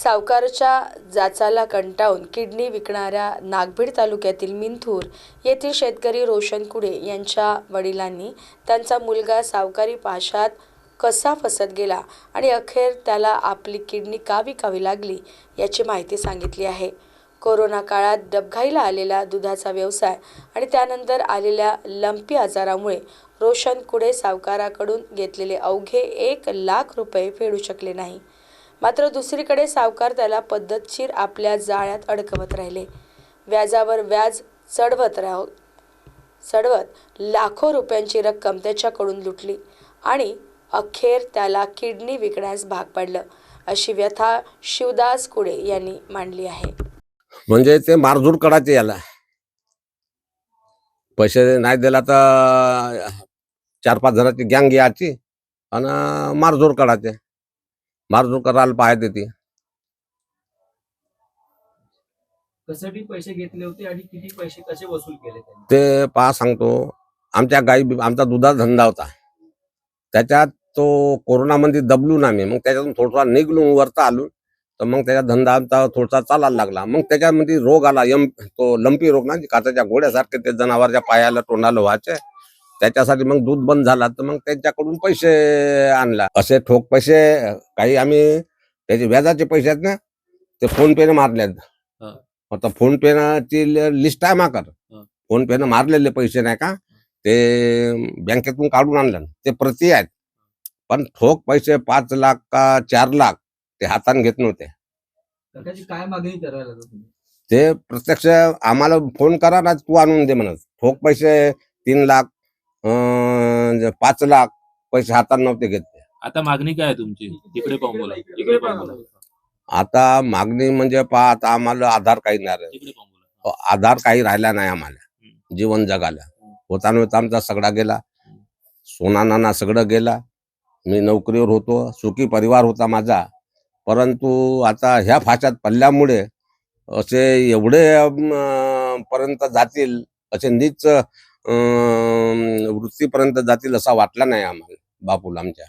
सावकारच्या जाचाला कंटाळून किडनी विकणाऱ्या नागभीड तालुक्यातील मिंथूर येथील शेतकरी रोशन कुडे यांच्या वडिलांनी त्यांचा मुलगा सावकारी पाशात कसा फसत गेला आणि अखेर त्याला आपली किडनी का विकावी लागली याची माहिती सांगितली आहे. कोरोना काळात डबघाईला आलेला दुधाचा व्यवसाय आणि त्यानंतर आलेल्या लंपी आजारामुळे रोशन कुडे सावकाराकडून घेतलेले अवघे 1,00,000 रुपये फेडू शकले नाही. मात्र दुसरीकडे सावकार त्याला पद्धतशीर आपल्या जाळ्यात अडकवत राहिले. व्याजावर व्याज चढवत लाखो रुपयांची रक्कम त्याच्याकडून लुटली आणि अखेर त्याला किडनी विकण्यास भाग पडलं, अशी व्यथा शिवदास कुडे यांनी मांडली आहे. म्हणजे ते मारझूड करायचे, याला पैसे नाही दिला तर 4-5 जणांची गँग यायची आणि मारझूड करायचे. मारझूड करायला पाहिजे ती. कशासाठी पैसे घेतले होते आणि किती पैसे कसे वसूल केले त्यांनी? ते पहा सांगतो. आमच्या आमचा दुधाचा धंदा होता. त्याच्यात तो कोरोनामध्ये दबलून आम्ही मग त्याच्यातून थोडासा निघलून वरता आलो. तर मग त्याचा धंदा आमचा थोडासा चालायला लागला. मग त्याच्यामध्ये रोग आला, तो लंपी रोग ना, काचाच्या गोळ्यासारखे ते जनावरच्या पायाला तोंडाला व्हायचे. त्याच्यासाठी मग दूध बंद झाला. तर मग त्यांच्याकडून पैसे आणला. असे ठोक पैसे काही आम्ही त्याचे व्याजाचे पैसे आहेत ना, ते फोन पेने मारलेत. आता फोन पेची लिस्ट आहे माकर. फोन पेनं मारलेले पैसे नाही का, ते बँकेतून काढून आणलं. ते प्रति आहेत, पण ठोक पैसे 5 लाख का 4 लाख ते हाताने घेत नव्हते. त्याची काय मागणी करायला तुम्ही? ते प्रत्यक्ष आम्हाला फोन करा ना, तू आणून दे म्हणत. ठोक पैसे 3 लाख 5 लाख पैसे हाताने नव्हते घेत. आता मागणी काय आहे तुमची? इकडे पाहून बोला, इकडे पाहून बोला. आता मागणी म्हणजे पहा, आता आम्हाला आधार काही नाही, इकडे पाहून बोला. आधार काही राहिला नाही आम्हाला जीवन जगायला. होता नव्हता आमचा सगळा गेला, सोना नाना सगळं गेला. मी नोकरीवर होतो, सुखी परिवार होता माझा. परंतु आता ह्या फाशात पडल्यामुळे असे एवढे पर्यंत जातील, असे नीच वृत्तीपर्यंत जातील असा वाटला नाही आम्हाला बापूला आमच्या.